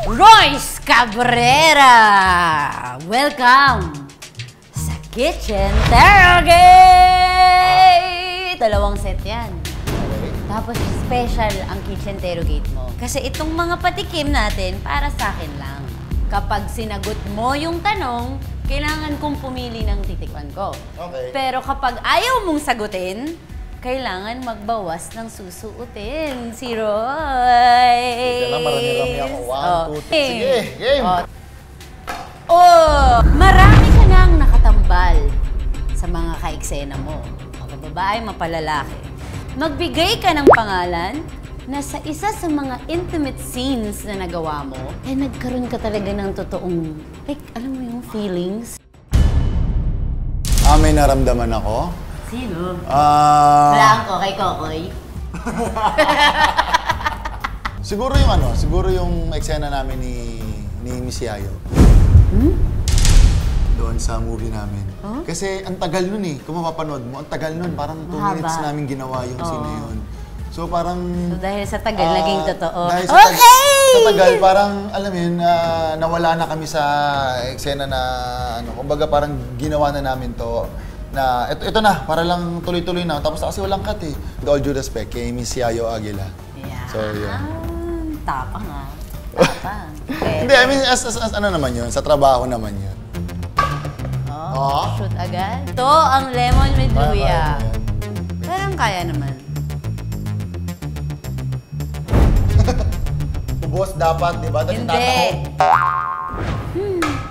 Royce Cabrera! Welcome sa Kitchen Interrogate! Dalawang set yan. Tapos special ang Kitchen Interrogate mo. Kasi itong mga patikim natin, para sa akin lang. Kapag sinagot mo yung tanong, kailangan kong pumili ng titikman ko. Okay. Pero kapag ayaw mong sagutin, kailangan magbawas ng susuotin si Roy. Sige na, marami-rami ako. 1, 2, 3. Sige, game! Marami ka nang nakatambal sa mga ka-eksena mo. Mapababae, mapalalaki. Magbigay ka ng pangalan na sa isa sa mga intimate scenes na nagawa mo, nagkaroon ka talaga ng totoong, alam mo yung feelings? May naramdaman ako. Sino? Walaan ko kay Kokoy. siguro yung eksena namin ni Miss Yayo. Doon sa movie namin. Huh? Kasi ang tagal nun kung mapapanood mo, ang tagal nun, parang 2 minutes namin ginawa yung scene na yun. So parang... So dahil sa tagal, naging totoo. Dahil sa tagal, parang alam mo yun, nawala na kami sa eksena na kumbaga parang ginawa na namin to. Na ito na, para lang tuloy-tuloy na. Tapos kasi walang cut With all due respect kay Miss Yayo Aguila. Yeah. So yun. Tapang Tapang. Hindi, I mean, as ano naman yun, sa trabaho naman yun. Shoot agad. Ito ang lemon with luya. Parang kaya naman. Ubos dapat, di ba? Hindi.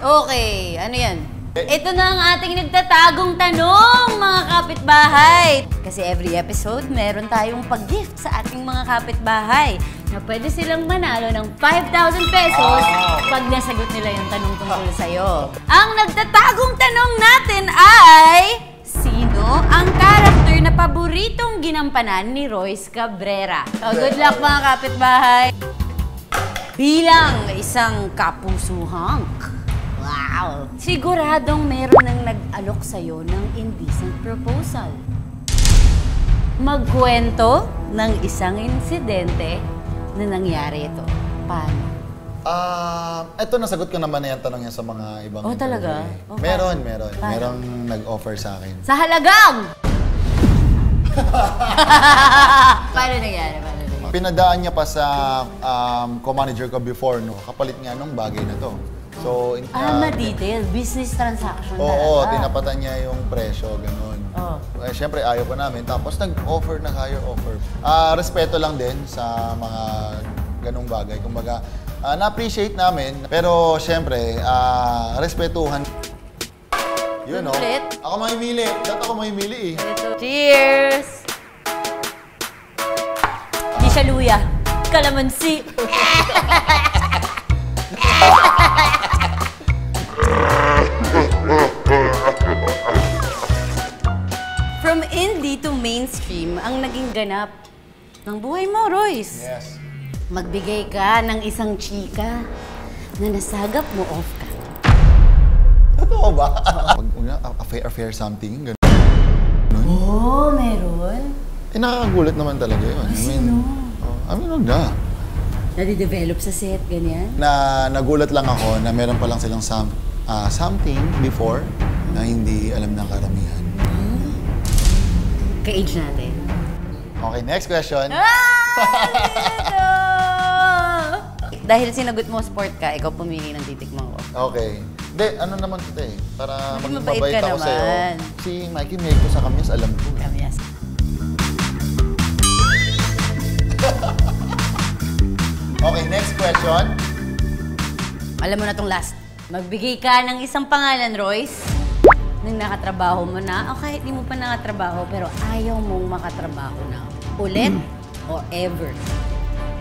Okay, ano yan? Ito na ang ating nagtatagong tanong, mga kapitbahay. Kasi every episode, meron tayong pag-gift sa ating mga kapitbahay na pwede silang manalo ng 5,000 pesos pag nasagot nila yung tanong tungkol sa'yo. Ang nagtatagong tanong natin ay... Sino ang character na paboritong ginampanan ni Royce Cabrera? So, good luck mga kapitbahay! Bilang isang kapusuhang wow! Siguradong meron nang nag-alok sa'yo ng indecent proposal. Magkwento ng isang insidente na nangyari ito. Paano? Ito nasagot ko naman na yung tanong yan sa mga ibang interview. Talaga? Okay. Meron. Paano? Merong nag-offer sa akin. Sa halagang! Paano nangyari? Pinadaan niya pa sa co-manager ko before, kapalit nga nung bagay na to. So, ma-detail. Business transaction oo, talaga. tinapatan niya yung presyo, ganun. Siyempre, ayaw pa namin. Tapos nag-offer, nag-higher offer. Respeto lang din sa mga ganung bagay. Kumbaga, na-appreciate namin. Pero, siyempre, respetuhan. Yun, no? Ako mamimili. Dapat ako mamimili Cheers! Di siya luya. Kalamansi. From indie to mainstream ang naging ganap ng buhay mo, Royce. Yes. Magbigay ka ng isang chika na nasagap mo off-cam. Totoo ba? Affair something, gano'n. Meron? Nakakagulat naman talaga yun. I mean, huwag na. Nadi-develop sa set, ganyan? Nagulat lang ako na meron pa lang silang something before na hindi alam ng karamihan. Ka-age natin. Okay, next question. Dahil sinagot mo sport ka, ikaw pumili ng titikman ko. Okay. Hindi, ano naman ito para maging mabait mabait ka ako sa'yo. naman. Si Mikey Meko sa Kamyas, alam ko. Kamyas. Okay, next question. Alam mo na tong last. Magbigay ka ng isang pangalan, Royce, nang nakatrabaho mo na, o kahit di mo pa nakatrabaho, pero ayaw mong makatrabaho na ulit o ever.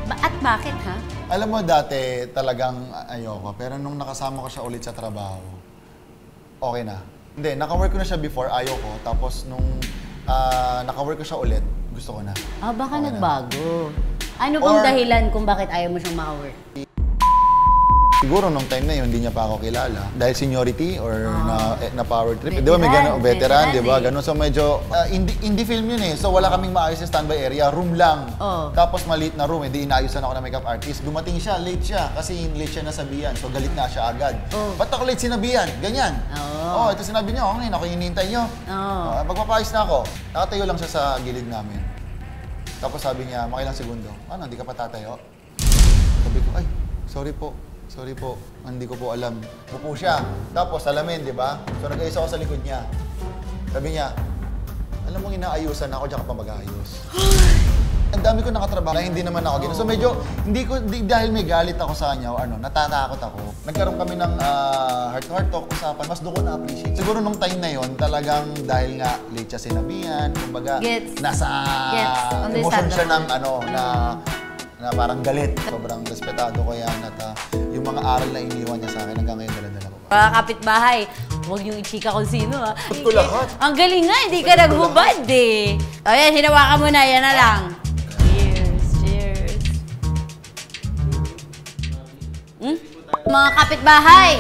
At bakit, ha? Alam mo, dati talagang ayoko. Pero nung nakasama ko siya ulit sa trabaho, okay na. Hindi, naka-work ko na siya before, ayoko. Tapos nung naka-work ko siya ulit, gusto ko na. Baka Okay nagbago. Ano bang dahilan kung bakit ayaw mo siyang maka-work? Siguro nung time na yun, hindi niya pa ako kilala. Dahil seniority or na power trip. Di ba may Veteran, gano'n, veteran, di ba? eh. Gano'n. So medyo, indie film yun eh. So wala kaming maayos sa standby area, room lang. Tapos maliit na room, hindi inaayusan ako ng makeup artist. Dumating siya, late siya. Kasi late siya nasabihan. So galit na siya agad. Ba't ako late sinabihan? Ganyan. Ito sinabi niyo, ngayon ako hinihintay niyo. Magpapayos na ako. Nakatayo lang siya sa gilid namin. Tapos sabi niya, makilang segundo. Ano, hindi ka pa tatayo? Sabi ko, ay, sorry po, hindi ko po alam. Upo siya. Tapos, salamin, di ba? So, nag-ayos ako sa likod niya. Sabi niya, alam mo, inaayusan ako, diyan ka pa mag-aayos. Ang dami ko nakatrabaho na hindi naman ako gano'n. So, medyo, dahil may galit ako sa kanya o ano, natatakot ako. Nagkaroon kami ng heart-to-heart talk, usapan. Mas doon ko na-appreciate. Siguro nung time na yon talagang dahil nga late siya sinabihan, kumbaga, nasa emotion siya ng na parang galit. Sobrang respetado ko yan at yung mga aral na iniwan niya sa akin hanggang ngayon dala-dala ko. Mga kapitbahay, huwag niyong i-chika kung sino ha. Ito lahat. Ang galing nga, hindi ka naghubad eh. O yan, hinawakan mo na, yan na lang. Cheers. Mga kapitbahay,